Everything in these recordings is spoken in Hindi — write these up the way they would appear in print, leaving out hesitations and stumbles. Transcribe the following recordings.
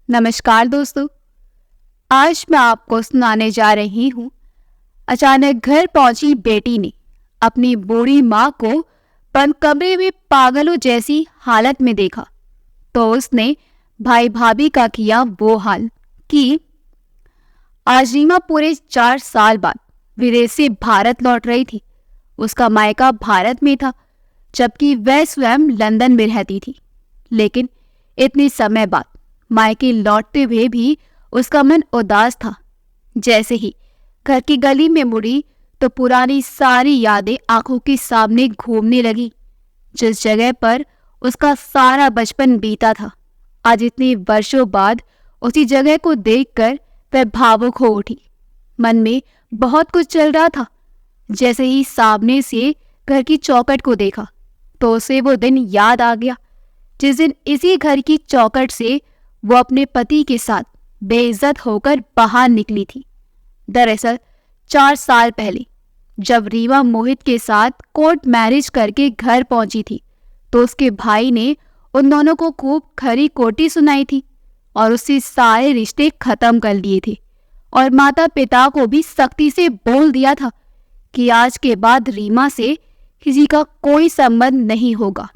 नमस्कार दोस्तों। आज मैं आपको सुनाने जा रही हूँ। अचानक घर पहुंची बेटी ने अपनी बूढ़ी माँ को बंद कमरे में पागलों जैसी हालत में देखा तो उसने भाई भाभी का किया वो हाल कि आज रीमा पूरे 4 साल बाद विदेश से भारत लौट रही थी। उसका मायका भारत में था जबकि वह स्वयं लंदन में रहती थी। लेकिन इतने समय बाद मायके लौटते हुए भी उसका मन उदास था। जैसे ही घर की गली में मुड़ी तो पुरानी सारी यादें आंखों के सामने घूमने लगी। जिस जगह पर उसका सारा बचपन बीता था, आज इतने वर्षों बाद उसी जगह को देखकर वह भावुक हो उठी। मन में बहुत कुछ चल रहा था। जैसे ही सामने से घर की चौखट को देखा तो उसे वो दिन याद आ गया जिस दिन इसी घर की चौखट से वो अपने पति के साथ बेइज्जत होकर बाहर निकली थी। दरअसल 4 साल पहले जब रीमा मोहित के साथ कोर्ट मैरिज करके घर पहुंची थी तो उसके भाई ने उन दोनों को खूब खरी खोटी सुनाई थी और उससे सारे रिश्ते खत्म कर लिए थे और माता पिता को भी सख्ती से बोल दिया था कि आज के बाद रीमा से किसी का कोई संबंध नहीं होगा।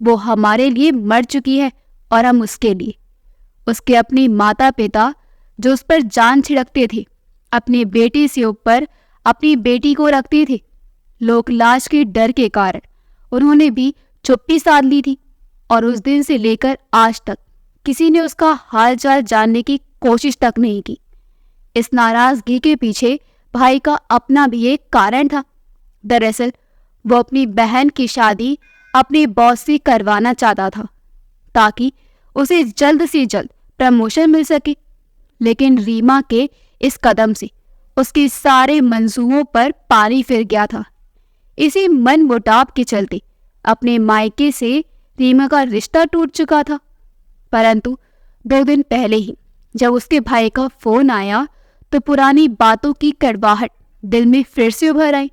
वो हमारे लिए मर चुकी है और हम उसके लिए। उसके अपने माता पिता जो उस पर जान छिड़कते थे, अपने बेटे से ऊपर अपनी बेटी को रखते थे। लोक लाज के डर के कारण उन्होंने भी चुप्पी साध ली थी और उस दिन से लेकर आज तक किसी ने उसका हालचाल जानने की कोशिश तक नहीं की। इस नाराजगी के पीछे भाई का अपना भी एक कारण था। दरअसल वो अपनी बहन की शादी अपने बॉस से करवाना चाहता था ताकि उसे जल्द से जल्द प्रमोशन मिल सके। लेकिन रीमा के इस कदम से उसके सारे मंसूबों पर पानी फिर गया था। इसी मन मुटाव के चलते अपने मायके से रीमा का रिश्ता टूट चुका था। परंतु 2 दिन पहले ही जब उसके भाई का फोन आया तो पुरानी बातों की कड़वाहट दिल में फिर से उभर आई।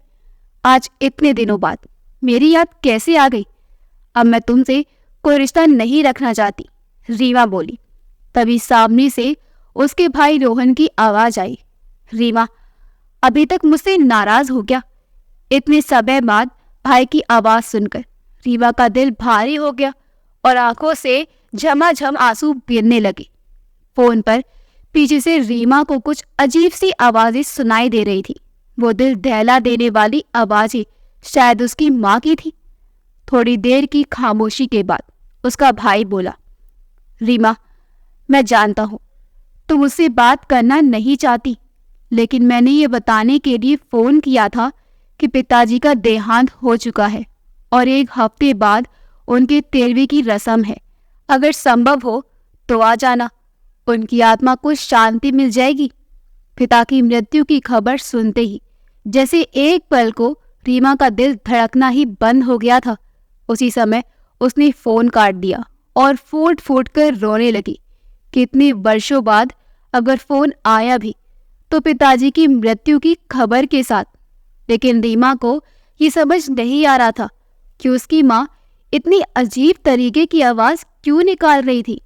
आज इतने दिनों बाद मेरी याद कैसे आ गई? अब मैं तुमसे कोई रिश्ता नहीं रखना चाहती, रीमा बोली। तभी सामने से उसके भाई रोहन की आवाज आई। रीमा अभी तक मुझसे नाराज हो गया? इतने समय बाद भाई की आवाज सुनकर रीमा का दिल भारी हो गया और आंखों से झमाझम आंसू गिरने लगे। फोन पर पीछे से रीमा को कुछ अजीब सी आवाजें सुनाई दे रही थी। वो दिल दहला देने वाली आवाजें शायद उसकी माँ की थी। थोड़ी देर की खामोशी के बाद उसका भाई बोला, रीमा मैं जानता हूँ तुम मुझसे बात करना नहीं चाहती, लेकिन मैंने ये बताने के लिए फोन किया था कि पिताजी का देहांत हो चुका है और 1 हफ्ते बाद उनके 13वीं की रस्म है। अगर संभव हो तो आ जाना, उनकी आत्मा को शांति मिल जाएगी। पिता की मृत्यु की खबर सुनते ही जैसे एक पल को रीमा का दिल धड़कना ही बंद हो गया था। उसी समय उसने फोन काट दिया और फूट फूट कर रोने लगी। कितने वर्षों बाद अगर फोन आया भी तो पिताजी की मृत्यु की खबर के साथ। लेकिन रीमा को ये समझ नहीं आ रहा था कि उसकी माँ इतनी अजीब तरीके की आवाज क्यों निकाल रही थी।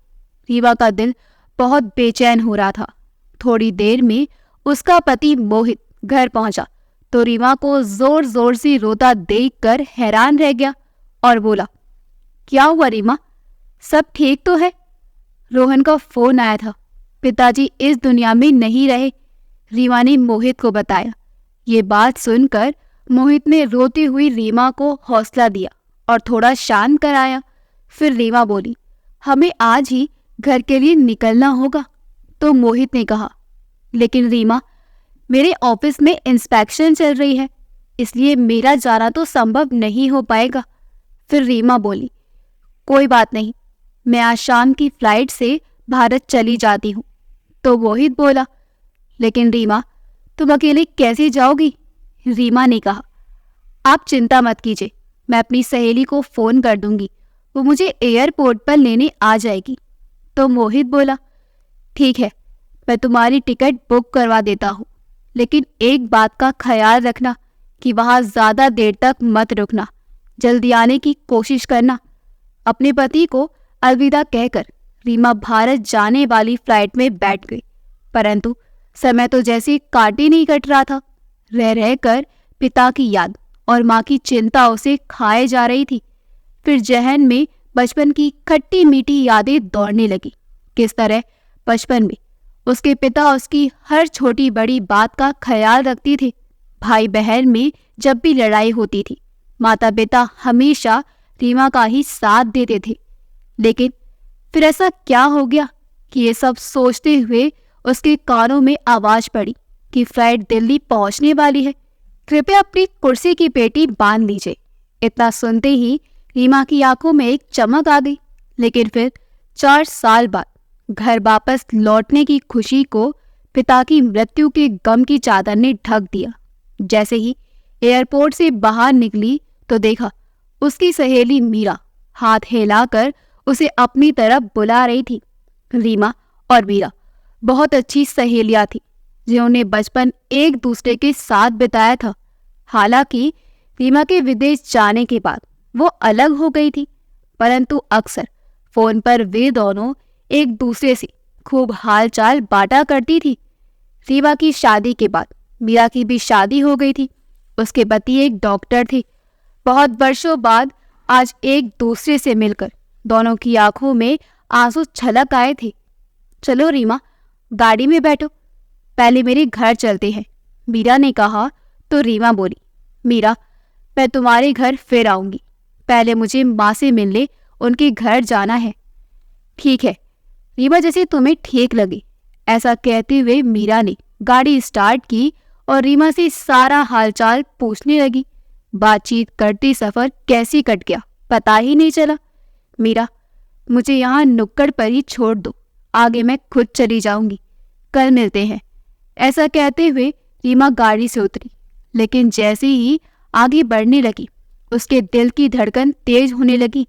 रीमा का दिल बहुत बेचैन हो रहा था। थोड़ी देर में उसका पति मोहित घर पहुंचा तो रीमा को जोर जोर से रोता देखकर हैरान रह गया और बोला, क्या हुआ रीमा, सब ठीक तो है? रोहन का फोन आया था, पिताजी इस दुनिया में नहीं रहे, रीमा ने मोहित को बताया। ये बात सुनकर मोहित ने रोती हुई रीमा को हौसला दिया और थोड़ा शांत कराया। फिर रीमा बोली, हमें आज ही घर के लिए निकलना होगा। तो मोहित ने कहा, लेकिन रीमा मेरे ऑफिस में इंस्पेक्शन चल रही है, इसलिए मेरा जाना तो संभव नहीं हो पाएगा। फिर रीमा बोली, कोई बात नहीं, मैं आज शाम की फ्लाइट से भारत चली जाती हूँ। तो मोहित बोला, लेकिन रीमा तुम अकेले कैसे जाओगी? रीमा ने कहा, आप चिंता मत कीजिए, मैं अपनी सहेली को फोन कर दूंगी, वो मुझे एयरपोर्ट पर लेने आ जाएगी। तो मोहित बोला, ठीक है, मैं तुम्हारी टिकट बुक करवा देता हूँ, लेकिन एक बात का ख्याल रखना कि वहाँ ज़्यादा देर तक मत रुकना, जल्दी आने की कोशिश करना। अपने पति को अलविदा कहकर रीमा भारत जाने वाली फ्लाइट में बैठ गई, परंतु समय तो जैसे काटे नहीं कट रहा था। रह रहकर पिता की याद और माँ की चिंता उसे खाए जा रही थी। फिर जहन में बचपन की खट्टी मीठी यादें दौड़ने लगी। किस तरह बचपन में उसके पिता उसकी हर छोटी बड़ी बात का ख्याल रखते थे। भाई बहन में जब भी लड़ाई होती थी, माता पिता हमेशा रीमा का ही साथ देते थे। लेकिन फिर ऐसा क्या हो गया कि ये सब सोचते हुए उसके कानों में आवाज पड़ी कि फ्लाइट दिल्ली पहुंचने वाली है, कृपया अपनी कुर्सी की पेटी बांध लीजिए। इतना सुनते ही रीमा की आंखों में एक चमक आ गई। लेकिन फिर 4 साल बाद घर वापस लौटने की खुशी को पिता की मृत्यु के गम की चादर ने ढक दिया। जैसे ही एयरपोर्ट से बाहर निकली तो देखा उसकी सहेली मीरा हाथ हिलाकर उसे अपनी तरफ बुला रही थी। रीमा और मीरा बहुत अच्छी सहेलियां थी, जिन्होंने बचपन एक दूसरे के साथ बिताया था। हालांकि रीमा के विदेश जाने के बाद वो अलग हो गई थी, परंतु अक्सर फोन पर वे दोनों एक दूसरे से खूब हालचाल बांटा करती थी। रीमा की शादी के बाद मीरा की भी शादी हो गई थी। उसके पति एक डॉक्टर थे। बहुत वर्षों बाद आज एक दूसरे से मिलकर दोनों की आंखों में आंसू छलक आए थे। चलो रीमा, गाड़ी में बैठो, पहले मेरे घर चलते हैं, मीरा ने कहा तो रीमा बोली, मीरा मैं तुम्हारे घर फिर आऊंगी, पहले मुझे माँ से मिलने उनके घर जाना है। ठीक है रीमा, जैसे तुम्हें ठीक लगे। ऐसा कहते हुए मीरा ने गाड़ी स्टार्ट की और रीमा से सारा हालचाल पूछने लगी। बातचीत करते सफर कैसे कट गया पता ही नहीं चला। मीरा, मुझे यहाँ नुक्कड़ पर ही छोड़ दो, आगे मैं खुद चली जाऊंगी, कल मिलते हैं। ऐसा कहते हुए रीमा गाड़ी से उतरी, लेकिन जैसे ही आगे बढ़ने लगी उसके दिल की धड़कन तेज होने लगी।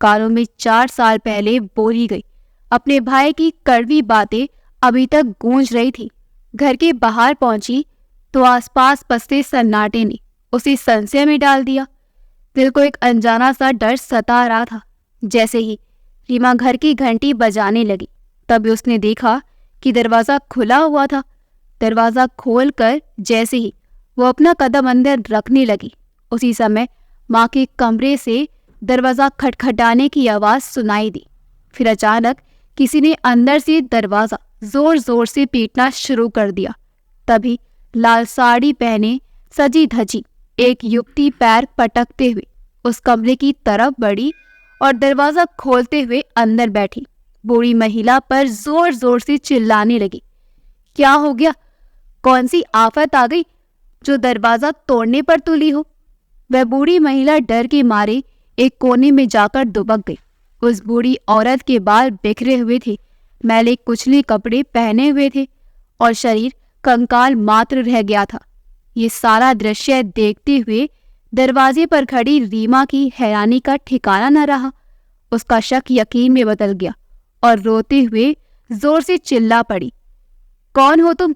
कानों में 4 साल पहले बोली गई अपने भाई की कड़वी बातें अभी तक गूंज रही थी। घर के बाहर पहुंची तो आसपास पसते सन्नाटे ने उसे संशय में डाल दिया। दिल को एक अनजाना सा डर सता रहा था। जैसे ही रीमा घर की घंटी बजाने लगी, तभी उसने देखा कि दरवाजा खुला हुआ था। दरवाजा खोलकर जैसे ही वो अपना कदम अंदर रखने लगी, उसी समय माँ के कमरे से दरवाजा खटखटाने की आवाज सुनाई दी। फिर अचानक किसी ने अंदर से दरवाजा जोर जोर से पीटना शुरू कर दिया। तभी लाल साड़ी पहने सजी धजी एक युवती पैर पटकते हुए उस कमरे की तरफ बढ़ी और दरवाजा खोलते हुए अंदर बैठी बूढ़ी महिला पर जोर जोर से चिल्लाने लगी। क्या हो गया? कौन सी आफत आ गई जो दरवाजा तोड़ने पर तुली हो? वह बूढ़ी महिला डर के मारे एक कोने में जाकर दुबक गई। उस बूढ़ी औरत के बाल बिखरे हुए थे, मैले कुचले कपड़े पहने हुए थे और शरीर कंकाल मात्र रह गया था। ये सारा दृश्य देखते हुए दरवाजे पर खड़ी रीमा की हैरानी का ठिकाना न रहा। उसका शक यकीन में बदल गया और रोते हुए जोर से चिल्ला पड़ी, कौन हो तुम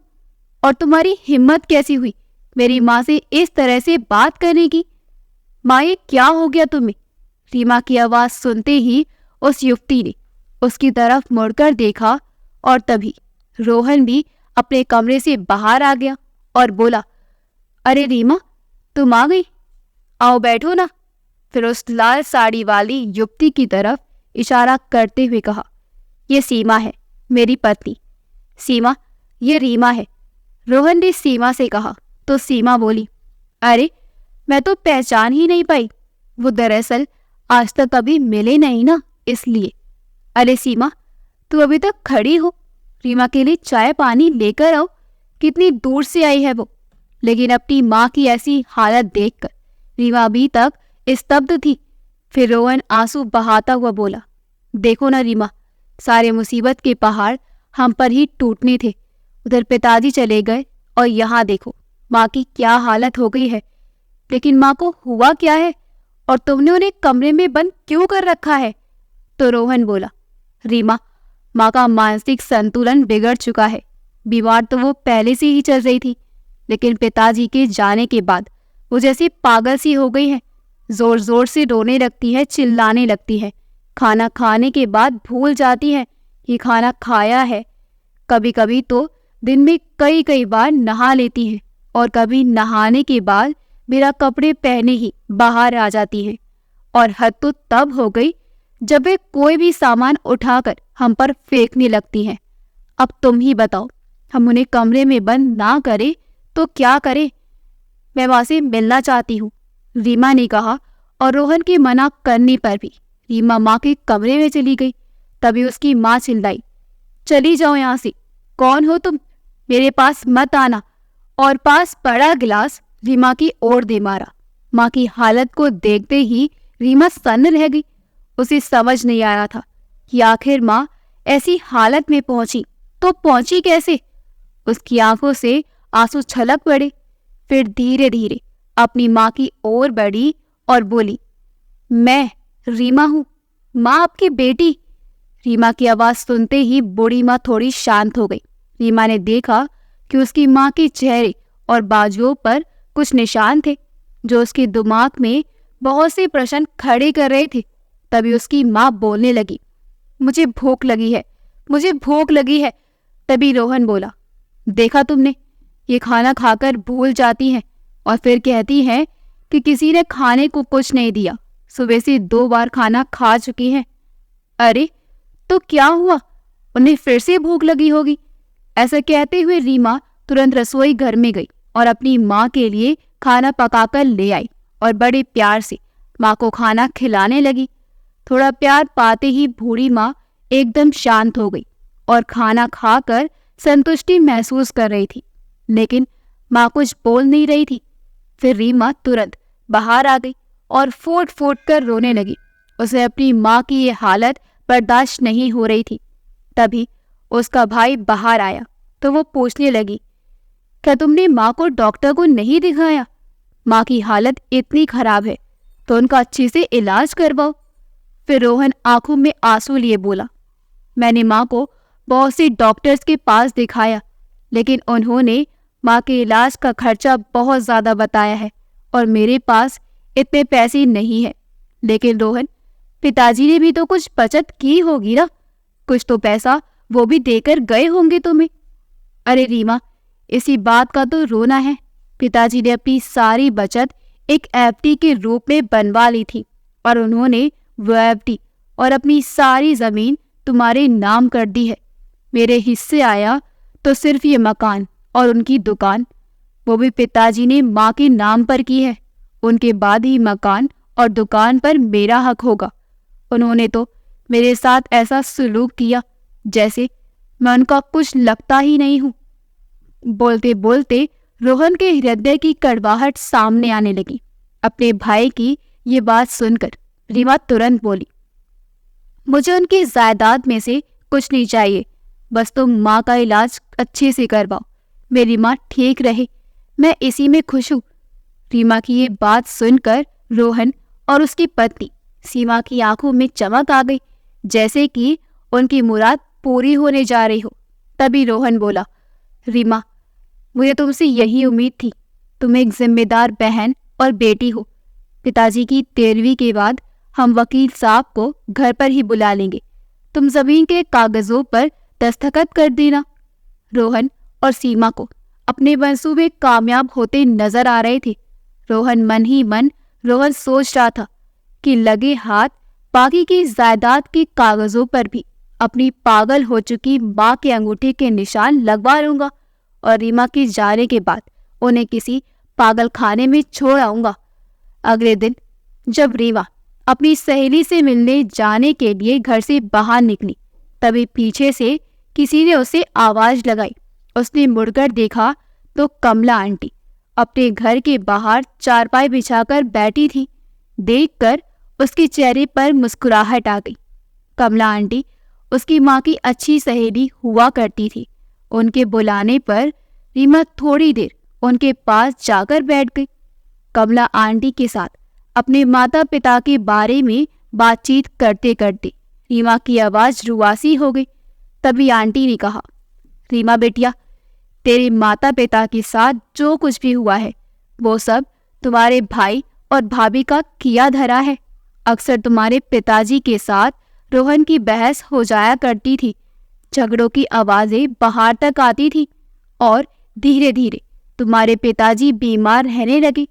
और तुम्हारी हिम्मत कैसी हुई मेरी माँ से इस तरह से बात करने की? माँ, ये क्या हो गया तुम्हें? रीमा की आवाज सुनते ही उस युवती ने उसकी तरफ मुड़कर देखा और तभी रोहन भी अपने कमरे से बाहर आ गया और बोला, अरे रीमा, तुम आ गई, आओ बैठो ना। फिर उस लाल साड़ी वाली युवती की तरफ इशारा करते हुए कहा, ये सीमा है, मेरी पत्नी। सीमा, ये रीमा है। रोहन ने सीमा से कहा तो सीमा बोली, अरे मैं तो पहचान ही नहीं पाई, वो दरअसल आज तक कभी मिले नहीं ना, इसलिए। अरे सीमा, तू अभी तक खड़ी हो, रीमा के लिए चाय पानी लेकर आओ, कितनी दूर से आई है वो। लेकिन अपनी माँ की ऐसी हालत देखकर रीमा अभी तक स्तब्ध थी। फिर रोहन आंसू बहाता हुआ बोला, देखो ना रीमा, सारे मुसीबत के पहाड़ हम पर ही टूटने थे। उधर पिताजी चले गए और यहाँ देखो माँ की क्या हालत हो गई है। लेकिन माँ को हुआ क्या है और तुमने उन्हें कमरे में बंद क्यों कर रखा है? तो रोहन बोला, रीमा, माँ का मानसिक संतुलन बिगड़ चुका है। बीमार तो वो पहले से ही चल रही थी, लेकिन पिताजी के जाने के बाद वो जैसी पागल सी हो गई है। जोर जोर से रोने लगती है, चिल्लाने लगती है, खाना खाने के बाद भूल जाती है ये खाना खाया है। कभी कभी तो दिन में कई कई बार नहा लेती हैं और कभी नहाने के बाद मेरा कपड़े पहने ही बाहर आ जाती हैं। और हद तो तब हो गई जब वे कोई भी सामान उठाकर हम पर फेंकने लगती हैं। अब तुम ही बताओ, हम उन्हें कमरे में बंद ना करें तो क्या करें? मैं माँ से मिलना चाहती हूँ, रीमा ने कहा। और रोहन के मना करने पर भी रीमा माँ के कमरे में चली गई। तभी उसकी माँ चिल्लाई, चली जाओ यहाँ से, कौन हो तुम, मेरे पास मत आना। और पास पड़ा गिलास रीमा की ओर दे मारा। माँ की हालत को देखते ही रीमा सन्न रह गई। उसे समझ नहीं आ रहा था कि आखिर माँ ऐसी हालत में पहुंची तो पहुंची कैसे। उसकी आंखों से आंसू छलक पड़े। फिर धीरे धीरे अपनी माँ की ओर बढ़ी और बोली, मैं रीमा हूँ, माँ आपकी बेटी। रीमा की आवाज सुनते ही बूढ़ी माँ थोड़ी शांत हो गई। रीमा ने देखा कि उसकी माँ के चेहरे और बाजुओं पर कुछ निशान थे जो उसके दिमाग में बहुत से प्रश्न खड़े कर रहे थे। तभी उसकी माँ बोलने लगी, मुझे भूख लगी है, मुझे भूख लगी है। तभी रोहन बोला, देखा तुमने, ये खाना खाकर भूल जाती हैं और फिर कहती हैं कि किसी ने खाने को कुछ नहीं दिया। सुबह से 2 बार खाना खा चुकी हैं। अरे तो क्या हुआ, उन्हें फिर से भूख लगी होगी। ऐसा कहते हुए रीमा तुरंत रसोई घर में गई और अपनी माँ के लिए खाना पकाकर ले आई और बड़े प्यार से माँ को खाना खिलाने लगी। थोड़ा प्यार पाते ही बूढ़ी माँ एकदम शांत हो गई और खाना खाकर संतुष्टि महसूस कर रही थी, लेकिन माँ कुछ बोल नहीं रही थी। फिर रीमा तुरंत बाहर आ गई और फूट फूट कर रोने लगी। उसे अपनी माँ की ये हालत बर्दाश्त नहीं हो रही थी। तभी उसका भाई बाहर आया तो वो पूछने लगी, क्या तुमने माँ को डॉक्टर को नहीं दिखाया? माँ की हालत इतनी खराब है तो उनका अच्छे से इलाज करवाओ। फिर रोहन आंखों में आंसू लिए बोला, मैंने माँ को बहुत से डॉक्टर्स के पास दिखाया, लेकिन उन्होंने माँ के इलाज का खर्चा बहुत ज़्यादा बताया है और मेरे पास इतने पैसे नहीं है। लेकिन रोहन, पिताजी ने भी तो कुछ बचत की होगी ना, कुछ तो पैसा वो भी देकर गए होंगे तुम्हें। अरे रीमा, इसी बात का तो रोना है। पिताजी ने अपनी सारी बचत एक एफडी के रूप में बनवा ली थी और उन्होंने वो एफडी और अपनी सारी जमीन तुम्हारे नाम कर दी है। मेरे हिस्से आया तो सिर्फ ये मकान और उनकी दुकान, वो भी पिताजी ने माँ के नाम पर की है। उनके बाद ही मकान और दुकान पर मेरा हक होगा। उन्होंने तो मेरे साथ ऐसा सलूक किया जैसे मैं उनका कुछ लगता ही नहीं हूँ। बोलते बोलते रोहन के हृदय की कड़वाहट सामने आने लगी। अपने भाई की ये बात सुनकर रीमा तुरंत बोली, मुझे उनकी जायदाद में से कुछ नहीं चाहिए, बस तुम माँ का इलाज अच्छे से करवाओ, मेरी माँ ठीक रहे, मैं इसी में खुश हूँ। रीमा की ये बात सुनकर रोहन और उसकी पत्नी सीमा की आंखों में चमक आ गई, जैसे कि उनकी मुराद पूरी होने जा रही हो। तभी रोहन बोला, रीमा, मुझे तुमसे यही उम्मीद थी, तुम एक जिम्मेदार बहन और बेटी हो। पिताजी की 13वीं के बाद हम वकील साहब को घर पर ही बुला लेंगे, तुम जमीन के कागजों पर दस्तखत कर देना। रोहन और सीमा को अपने मंसूबे कामयाब होते नजर आ रहे थे। रोहन मन ही मन रोहन सोच रहा था कि लगे हाथ बाकी की जायदाद के कागजों पर भी अपनी पागल हो चुकी माँ के अंगूठे के निशान लगवा लूंगा और रीमा के जाने के बाद उन्हें किसी पागल खाने में छोड़ आऊंगा। अगले दिन जब रीमा अपनी सहेली से मिलने जाने के लिए घर से बाहर निकली, तभी पीछे से किसी ने उसे आवाज लगाई। उसने मुड़कर देखा तो कमला आंटी अपने घर के बाहर चारपाई बिछाकर बैठी थी। देखकर उसके चेहरे पर मुस्कुराहट आ गई। कमला आंटी उसकी माँ की अच्छी सहेली हुआ करती थी। उनके बुलाने पर रीमा थोड़ी देर उनके पास जाकर बैठ गई। कमला आंटी के साथ अपने माता पिता के बारे में बातचीत करते करते रीमा की आवाज रुआसी हो गई। तभी आंटी ने कहा, रीमा बेटिया, तेरे माता पिता के साथ जो कुछ भी हुआ है वो सब तुम्हारे भाई और भाभी का किया धरा है। अक्सर तुम्हारे पिताजी के साथ रोहन की बहस हो जाया करती थी, झगड़ों की आवाजें बाहर तक आती थी और धीरे धीरे तुम्हारे पिताजी बीमार रहने लगे,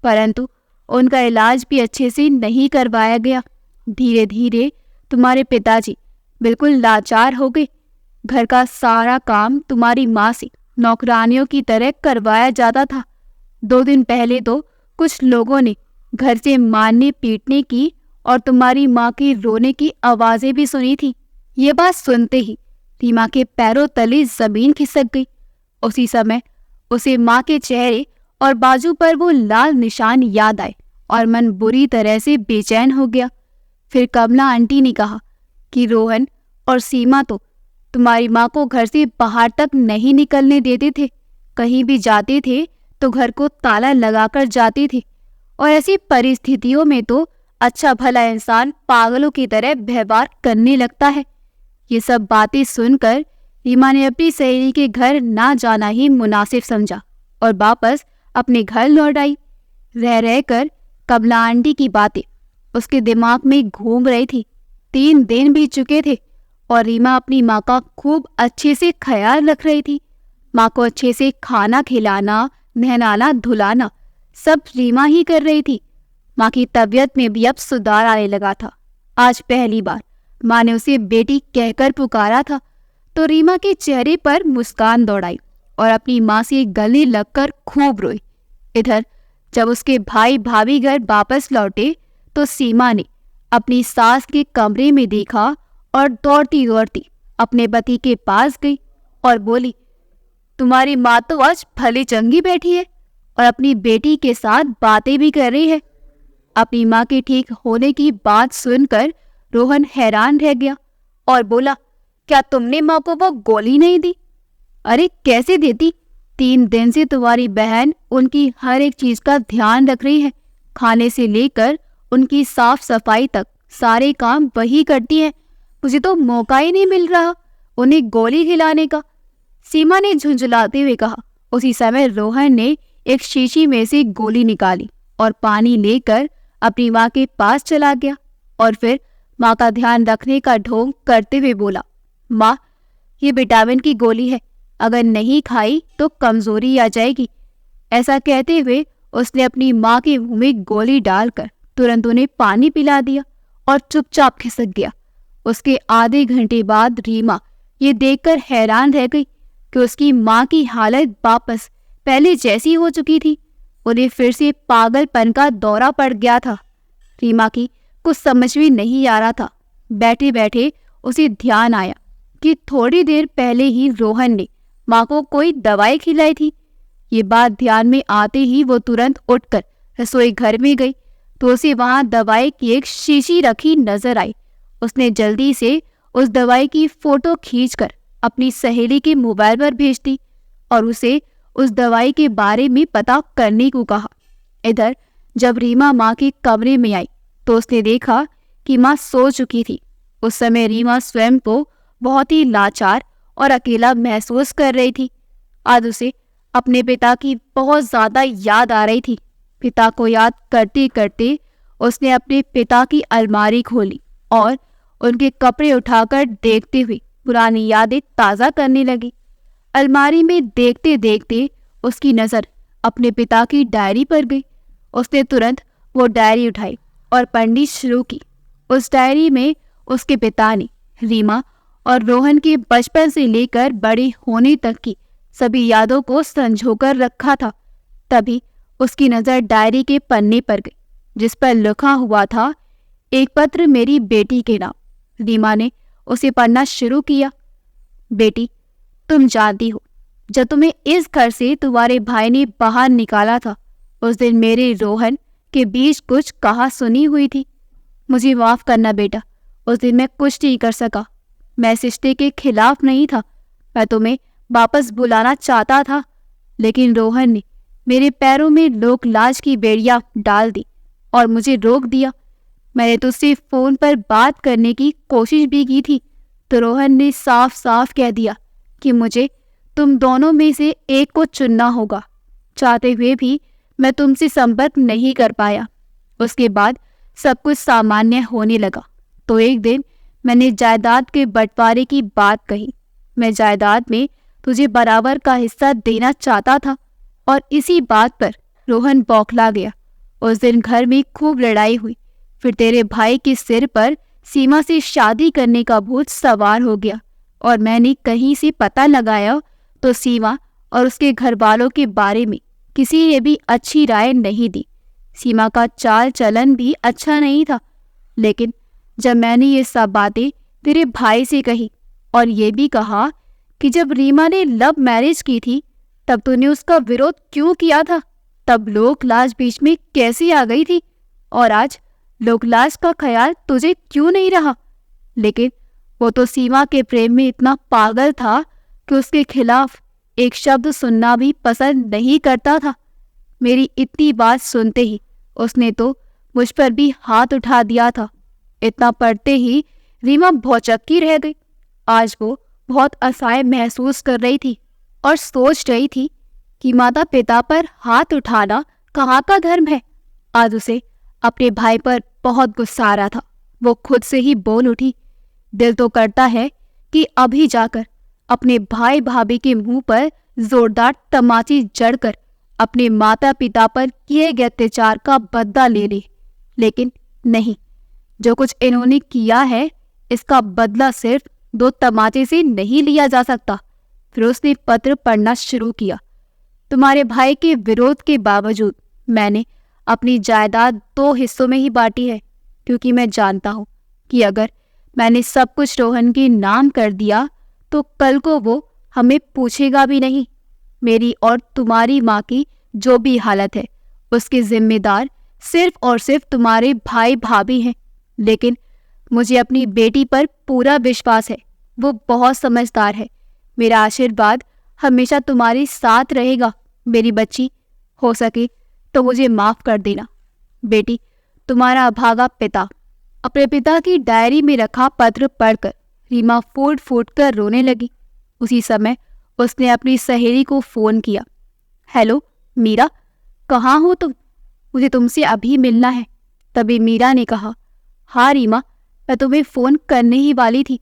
परंतु उनका इलाज भी अच्छे से नहीं करवाया गया। धीरे धीरे तुम्हारे पिताजी बिल्कुल लाचार हो गए। घर का सारा काम तुम्हारी माँ से नौकरानियों की तरह करवाया जाता था। 2 दिन पहले तो कुछ लोगों ने घर से मारने पीटने की और तुम्हारी माँ की रोने की आवाजें भी सुनी थी। ये बात सुनते ही रीमा के पैरों तले जमीन खिसक गई। उसी समय उसे माँ के चेहरे और बाजू पर वो लाल निशान याद आए और मन बुरी तरह से बेचैन हो गया। फिर कमला आंटी ने कहा कि रोहन और सीमा तो तुम्हारी माँ को घर से बाहर तक नहीं निकलने देते थे। कहीं भी जाते थे तो घर को ताला लगाकर जाते थे, और ऐसी परिस्थितियों में तो अच्छा भला इंसान पागलों की तरह व्यवहार करने लगता है। ये सब बातें सुनकर रीमा ने अपनी सहेली के घर ना जाना ही मुनासिब समझा और वापस अपने घर लौट आई। रह रहकर कमला आंटी की बातें उसके दिमाग में घूम रही थी। 3 दिन बीत चुके थे और रीमा अपनी माँ का खूब अच्छे से ख्याल रख रही थी। माँ को अच्छे से खाना खिलाना, नहलाना, धुलाना सब रीमा ही कर रही थी। माँ की तबीयत में भी अब सुधार आने लगा था। आज पहली बार माँ ने उसे बेटी कहकर पुकारा था तो रीमा के चेहरे पर मुस्कान दौड़ाई और अपनी माँ से गले लगकर खूब रोई। इधर जब उसके भाई भाभी घर वापस लौटे तो सीमा ने अपनी सास के कमरे में देखा और दौड़ती दौड़ती अपने पति के पास गई और बोली, तुम्हारी माँ तो आज भली चंगी बैठी है और अपनी बेटी के साथ बातें भी कर रही है। अपनी माँ के ठीक होने की बात सुनकर रोहन हैरान रह गया और बोला, क्या तुमने माँ को वो गोली नहीं दी? अरे कैसे देती? 3 दिन से तुम्हारी बहन उनकी हर एक चीज का ध्यान रख रही है। खाने से लेकर उनकी साफ सफाई तक सारे काम वही करती है। मुझे तो मौका ही नहीं मिल रहा उन्हें गोली खिलाने का, सीमा ने झुंझलाते हुए कहा। उसी समय रोहन ने एक शीशी में से गोली निकाली और पानी लेकर अपनी माँ के पास चला गया और फिर माँ का ध्यान रखने का ढोंग करते हुए बोला, माँ ये विटामिन की गोली है, अगर नहीं खाई तो कमजोरी आ जाएगी। ऐसा कहते हुए उसने अपनी माँ के मुंह में गोली डालकर तुरंत उन्हें पानी पिला दिया और चुपचाप खिसक गया। उसके आधे घंटे बाद रीमा ये देखकर हैरान रह गई कि उसकी माँ की हालत वापस पहले जैसी हो चुकी थी। उन्हें फिर से पागलपन का दौरा पड़ गया था। रीमा की कुछ समझ में नहीं आ रहा था। बैठे बैठे उसे ध्यान आया कि थोड़ी देर पहले ही रोहन ने माँ को कोई दवाई खिलाई थी। ये बात ध्यान में आते ही वो तुरंत उठकर रसोई घर में गई तो उसे वहां दवाई की एक शीशी रखी नजर आई। उसने जल्दी से उस दवाई की फोटो खींचकर अपनी सहेली के मोबाइल पर भेज दी और उसे उस दवाई के बारे में पता करने को कहा। इधर जब रीमा माँ के कमरे में आई तो उसने देखा कि माँ सो चुकी थी। उस समय रीमा स्वयं को बहुत ही लाचार और अकेला महसूस कर रही थी। आज उसे अपने पिता की बहुत ज्यादा याद आ रही थी। पिता को याद करते करते उसने अपने पिता की अलमारी खोली और उनके कपड़े उठाकर देखते हुए पुरानी यादें ताज़ा करने लगी। अलमारी में देखते देखते उसकी नज़र अपने पिता की डायरी पर गई। उसने तुरंत वो डायरी उठाई और पढ़नी शुरू की। उस डायरी में उसके पिता ने रीमा और रोहन के बचपन से लेकर बड़े होने तक की सभी यादों को संजोकर रखा था। तभी उसकी नज़र डायरी के पन्ने पर गई जिस पर लिखा हुआ था, एक पत्र मेरी बेटी के नाम। रीमा ने उसे पढ़ना शुरू किया। बेटी, तुम जानती हो, जब तुम्हें इस घर से तुम्हारे भाई ने बाहर निकाला था उस दिन मेरे रोहन के बीच कुछ कहा सुनी हुई थी। मुझे माफ करना बेटा, उस दिन मैं कुछ नहीं कर सका। मैं इस रिश्ते के खिलाफ नहीं था। मैं तुम्हें वापस बुलाना चाहता था, लेकिन रोहन ने मेरे पैरों में लोक लाज की बेड़ियां डाल दी और मुझे रोक दिया। मैंने तुझसे फोन पर बात करने की कोशिश भी की थी तो रोहन ने साफ साफ कह दिया कि मुझे तुम दोनों में से एक को चुनना होगा। चाहते हुए भी मैं तुमसे संपर्क नहीं कर पाया। उसके बाद सब कुछ सामान्य होने लगा तो एक दिन मैंने जायदाद के बंटवारे की बात कही मैं जायदाद में तुझे बराबर का हिस्सा देना चाहता था। और इसी बात पर रोहन बौखला गया। उस दिन घर में खूब लड़ाई हुई। फिर तेरे भाई के सिर पर सीमा से शादी करने का भूत सवार हो गया और मैंने कहीं से पता लगाया तो सीमा और उसके घर वालों के बारे में किसी ने भी अच्छी राय नहीं दी। सीमा का चाल चलन भी अच्छा नहीं था। लेकिन जब मैंने ये सब बातें तेरे भाई से कही और ये भी कहा कि जब रीमा ने लव मैरिज की थी तब तूने उसका विरोध क्यों किया था, तब लोक लाज बीच में कैसे आ गई थी और आज लोक लाज का ख्याल तुझे क्यों नहीं रहा। लेकिन वो तो सीमा के प्रेम में इतना पागल था कि उसके खिलाफ एक शब्द सुनना भी पसंद नहीं करता था। मेरी इतनी बात सुनते ही उसने तो मुझ पर भी हाथ उठा दिया था। इतना पढ़ते ही रीमा भौचक्की रह गई। आज वो बहुत असहाय महसूस कर रही थी और सोच रही थी कि माता पिता पर हाथ उठाना कहाँ का धर्म है। आज उसे अपने भाई पर बहुत गुस्सा आ रहा था। वो खुद से ही बोल उठी, दिल तो करता है कि अभी जाकर अपने भाई भाभी के मुंह पर जोरदार तमाची जड़कर अपने माता पिता पर किए गए अत्याचार का बदला ले ले। लेकिन नहीं, जो कुछ इन्होंने किया है इसका बदला सिर्फ 2 तमाचे से नहीं लिया जा सकता। फिर उसने पत्र पढ़ना शुरू किया। तुम्हारे भाई के विरोध के बावजूद मैंने अपनी जायदाद 2 हिस्सों में ही बांटी है, क्योंकि मैं जानता हूँ कि अगर मैंने सब कुछ रोहन के नाम कर दिया तो कल को वो हमें पूछेगा भी नहीं। मेरी और तुम्हारी माँ की जो भी हालत है उसके जिम्मेदार सिर्फ और सिर्फ तुम्हारे भाई भाभी हैं। लेकिन मुझे अपनी बेटी पर पूरा विश्वास है, वो बहुत समझदार है। मेरा आशीर्वाद हमेशा तुम्हारे साथ रहेगा मेरी बच्ची। हो सके तो मुझे माफ कर देना। बेटी, तुम्हारा अभागा पिता। अपने पिता की डायरी में रखा पत्र पढ़कर रीमा फूट फूट कर रोने लगी। उसी समय उसने अपनी सहेली को फोन किया। हेलो मीरा, कहाँ हो तुम? मुझे तुमसे अभी मिलना है। तभी मीरा ने कहा, हाँ रीमा, मैं तुम्हें फ़ोन करने ही वाली थी।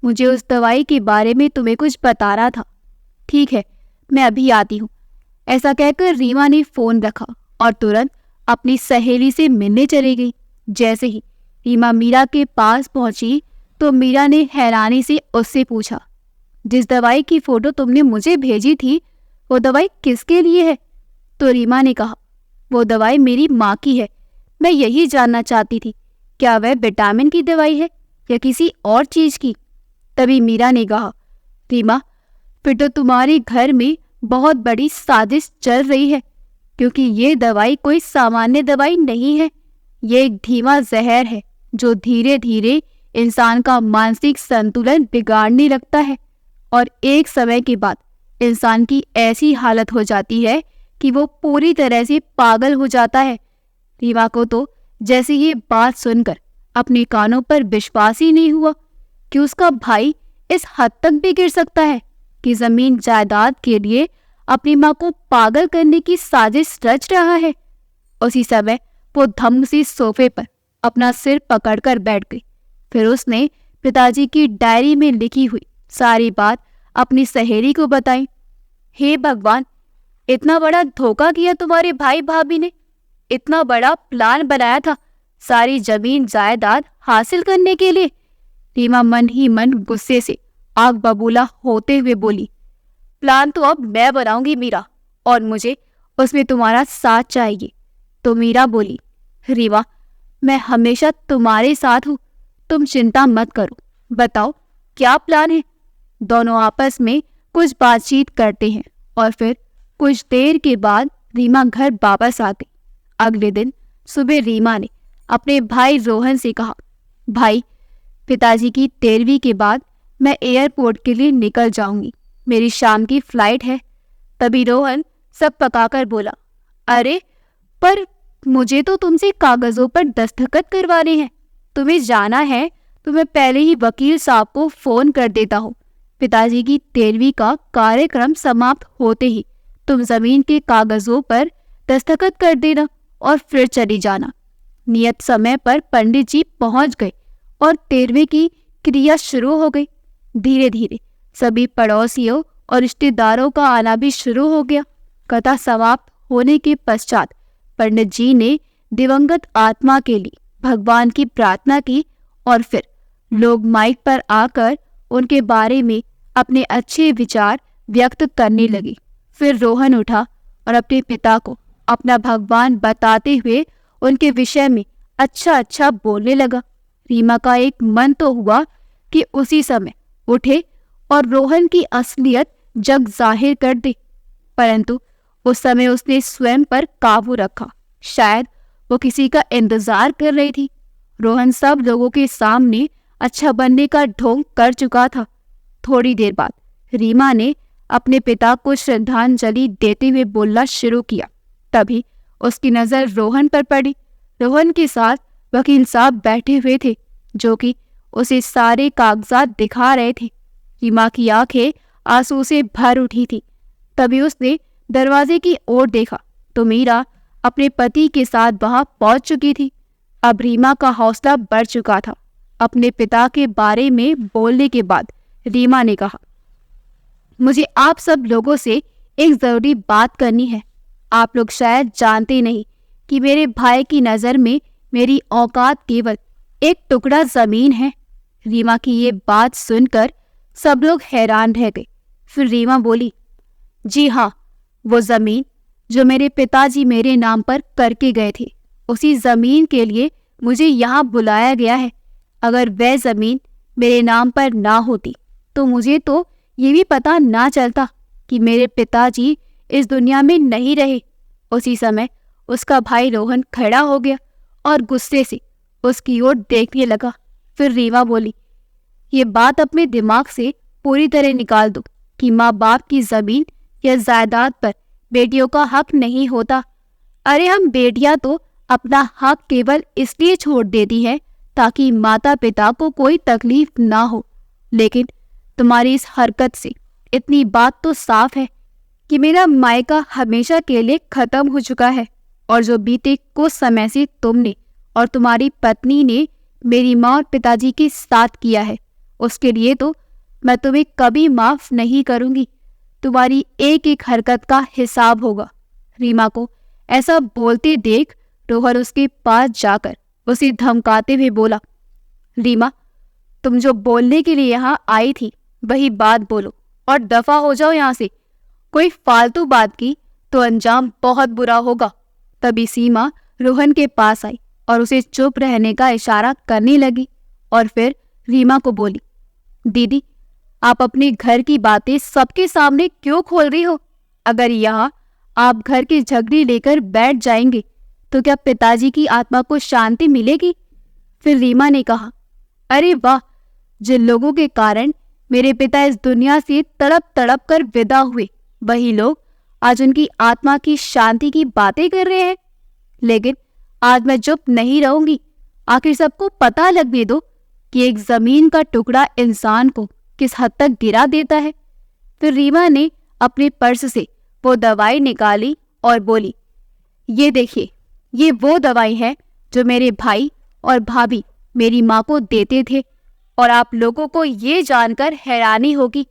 मुझे उस दवाई के बारे में तुम्हें कुछ बताना था। ठीक है, मैं अभी आती हूँ। ऐसा कहकर रीमा ने फ़ोन रखा और तुरंत अपनी सहेली से मिलने चली गई। जैसे ही रीमा मीरा के पास पहुंची तो मीरा ने हैरानी से उससे पूछा, जिस दवाई की फ़ोटो तुमने मुझे भेजी थी वो दवाई किसके लिए है? तो रीमा ने कहा, वो दवाई मेरी माँ की है। मैं यही जानना चाहती थी, क्या वह विटामिन की दवाई है या किसी और चीज़ की? तभी मीरा ने कहा, रीमा, फिर तो तुम्हारे घर में बहुत बड़ी साजिश चल रही है, क्योंकि ये दवाई कोई सामान्य दवाई नहीं है। ये एक धीमा जहर है जो धीरे धीरे इंसान का मानसिक संतुलन बिगाड़ने लगता है और एक समय के बाद इंसान की ऐसी हालत हो जाती है कि वो पूरी तरह से पागल हो जाता है। रीमा को तो जैसे ये बात सुनकर अपने कानों पर विश्वास ही नहीं हुआ कि उसका भाई इस हद तक भी गिर सकता है कि जमीन जायदाद के लिए अपनी माँ को पागल करने की साजिश रच रहा है। उसी समय वो धम से सोफे पर अपना सिर पकड़कर बैठ गई। फिर उसने पिताजी की डायरी में लिखी हुई सारी बात अपनी सहेली को बताई। हे भगवान, इतना बड़ा धोखा किया तुम्हारे भाई भाभी ने। इतना बड़ा प्लान बनाया था सारी जमीन जायदाद हासिल करने के लिए। रीमा मन ही मन गुस्से से आग बबूला होते हुए बोली, प्लान तो अब मैं बनाऊंगी मीरा, और मुझे उसमें तुम्हारा साथ चाहिए। तो मीरा बोली, रीमा, मैं हमेशा तुम्हारे साथ हूँ, तुम चिंता मत करो। बताओ क्या प्लान है? दोनों आपस में कुछ बातचीत करते हैं और फिर कुछ देर के बाद रीमा घर वापस आ गई। अगले दिन सुबह रीमा ने अपने भाई रोहन से कहा, भाई, पिताजी की 13वीं के बाद मैं एयरपोर्ट के लिए निकल जाऊंगी, मेरी शाम की फ्लाइट है। तभी रोहन सब पकाकर बोला, अरे पर मुझे तो तुमसे कागजों पर दस्तखत करवाने हैं। तुम्हें जाना है तो मैं पहले ही वकील साहब को फोन कर देता हूँ। पिताजी की 13वीं का कार्यक्रम समाप्त होते ही तुम जमीन के कागजों पर दस्तखत कर देना और फिर चली जाना। नियत समय पर पंडित जी पहुंच गए और 13वीं की क्रिया शुरू हो गई। धीरे धीरे सभी पड़ोसियों और रिश्तेदारों का आना भी शुरू हो गया। कथा समाप्त होने के पश्चात पंडित जी ने दिवंगत आत्मा के लिए भगवान की प्रार्थना की और फिर लोग माइक पर आकर उनके बारे में अपने अच्छे विचार व्यक्त करने लगे। फिर रोहन उठा और अपने पिता को अपना भगवान बताते हुए उनके विषय में अच्छा बोलने लगा। रीमा का एक मन तो हुआ कि उसी समय उठे और रोहन की असलियत जग जाहिर कर दे, परंतु उस समय उसने स्वयं पर काबू रखा। शायद वो किसी का इंतजार कर रही थी। रोहन सब लोगों के सामने अच्छा बनने का ढोंग कर चुका था। थोड़ी देर बाद रीमा ने अपने पिता को श्रद्धांजलि देते हुए बोलना शुरू किया। तभी उसकी नजर रोहन पर पड़ी। रोहन के साथ वकील साहब बैठे हुए थे, जो कि उसे सारे कागजात दिखा रहे थे। रीमा की आंखें आंसू से भर उठी थी। तभी उसने दरवाजे की ओर देखा तो मीरा अपने पति के साथ वहां पहुंच चुकी थी। अब रीमा का हौसला बढ़ चुका था। अपने पिता के बारे में बोलने के बाद रीमा ने कहा, मुझे आप सब लोगों से एक जरूरी बात करनी है। आप लोग शायद जानते नहीं कि मेरे भाई की नज़र में मेरी औकात केवल एक टुकड़ा जमीन है। रीमा की ये बात सुनकर सब लोग हैरान रह गए। फिर रीमा बोली, जी हाँ, वो जमीन जो मेरे पिताजी मेरे नाम पर करके गए थे, उसी जमीन के लिए मुझे यहाँ बुलाया गया है। अगर वह जमीन मेरे नाम पर ना होती तो मुझे तो ये भी पता ना चलता कि मेरे पिताजी इस दुनिया में नहीं रहे। उसी समय उसका भाई रोहन खड़ा हो गया और गुस्से से उसकी ओर देखने लगा। फिर रीमा बोली, ये बात अपने दिमाग से पूरी तरह निकाल दो कि माँ बाप की जमीन या जायदाद पर बेटियों का हक नहीं होता। अरे हम बेटियां तो अपना हक केवल इसलिए छोड़ देती हैं ताकि माता पिता को कोई तकलीफ ना हो। लेकिन तुम्हारी इस हरकत से इतनी बात तो साफ है कि मेरा मायका हमेशा के लिए खत्म हो चुका है, और जो बीते कुछ समय से तुमने और तुम्हारी पत्नी ने मेरी माँ और पिताजी के साथ किया है, उसके लिए तो मैं तुम्हें कभी माफ नहीं करूंगी। तुम्हारी एक एक हरकत का हिसाब होगा। रीमा को ऐसा बोलते देख रोहन उसके पास जाकर उसे धमकाते हुए बोला, रीमा, तुम जो बोलने के लिए यहाँ आई थी वही बात बोलो और दफा हो जाओ यहाँ से। कोई फालतू बात की तो अंजाम बहुत बुरा होगा। तभी सीमा रोहन के पास आई और उसे चुप रहने का इशारा करने लगी और फिर रीमा को बोली, दीदी, आप अपने घर की बातें सबके सामने क्यों खोल रही हो? अगर यहाँ आप घर की झगड़ी लेकर बैठ जाएंगे तो क्या पिताजी की आत्मा को शांति मिलेगी? फिर रीमा ने कहा, अरे वाह, जिन लोगों के कारण मेरे पिता इस दुनिया से तड़प तड़प कर विदा हुए, वही लोग आज उनकी आत्मा की शांति की बातें कर रहे हैं। लेकिन आज मैं चुप नहीं रहूंगी। आखिर सबको पता लगने दो कि एक जमीन का टुकड़ा इंसान को किस हद तक गिरा देता है। फिर रीमा ने अपने पर्स से वो दवाई निकाली और बोली, ये देखिए, ये वो दवाई है जो मेरे भाई और भाभी मेरी माँ को देते थे, और आप लोगों को ये जानकर हैरानी होगी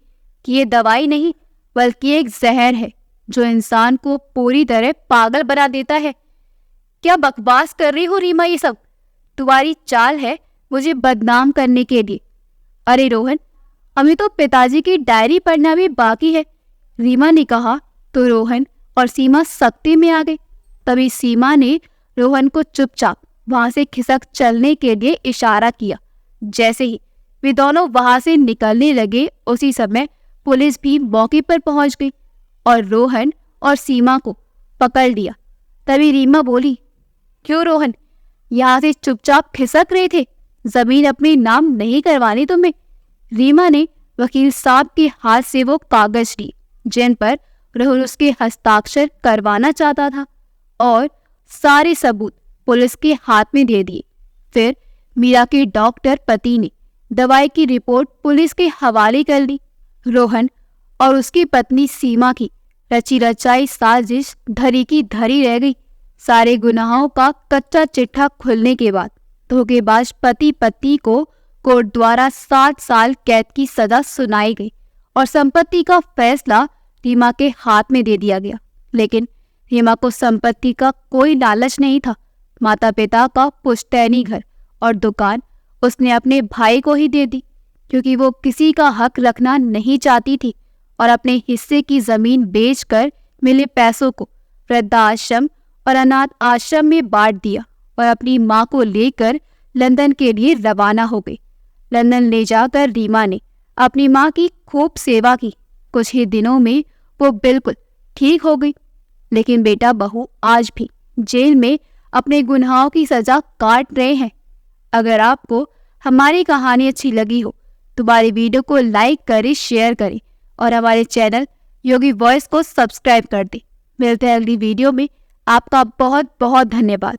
कि ये दवाई नहीं बल्कि एक जहर है जो इंसान को पूरी तरह पागल बना देता है। क्या बकवास कर रही हो रीमा? ये सब तुम्हारी चाल है मुझे बदनाम करने के लिए। अरे रोहन, हमें तो पिताजी की डायरी पढ़ना भी बाकी है, रीमा ने कहा तो रोहन और सीमा सख्ती में आ गए। तभी सीमा ने रोहन को चुपचाप वहां से खिसक चलने के लिए इशारा किया। जैसे ही वे दोनों वहां से निकलने लगे, उसी समय पुलिस भी मौके पर पहुंच गई और रोहन और सीमा को पकड़ लिया। तभी रीमा बोली, क्यों रोहन, यहाँ से चुपचाप खिसक रहे थे? जमीन अपने नाम नहीं करवानी तुम्हें? रीमा ने वकील साहब के हाथ से वो कागज लिए जिन पर रोहन उसके हस्ताक्षर करवाना चाहता था और सारे सबूत पुलिस के हाथ में दे दिए। फिर मीरा के डॉक्टर पति ने दवाई की रिपोर्ट पुलिस के हवाले कर दी। रोहन और उसकी पत्नी सीमा की रची रचाई साजिश धरी की धरी रह गई। सारे गुनाहों का कच्चा चिट्ठा खुलने के बाद धोखेबाज पति पत्नी को कोर्ट द्वारा 60 साल कैद की सजा सुनाई गई और संपत्ति का फैसला रीमा के हाथ में दे दिया गया। लेकिन रीमा को संपत्ति का कोई लालच नहीं था। माता पिता का पुश्तैनी घर और दुकान उसने अपने भाई को ही दे दी, क्योंकि वो किसी का हक रखना नहीं चाहती थी और अपने हिस्से की जमीन बेचकर मिले पैसों को वृद्धाश्रम और अनाथ आश्रम में बांट दिया और अपनी माँ को लेकर लंदन के लिए रवाना हो गई। लंदन ले जाकर रीमा ने अपनी माँ की खूब सेवा की। कुछ ही दिनों में वो बिल्कुल ठीक हो गई। लेकिन बेटा बहू आज भी जेल में अपने गुनाहों की सजा काट रहे हैं। अगर आपको हमारी कहानी अच्छी लगी हो तो हमारी वीडियो को लाइक करें, शेयर करें और हमारे चैनल योगी वॉइस को सब्सक्राइब कर दें। मिलते हैं अगली वीडियो में। आपका बहुत बहुत धन्यवाद।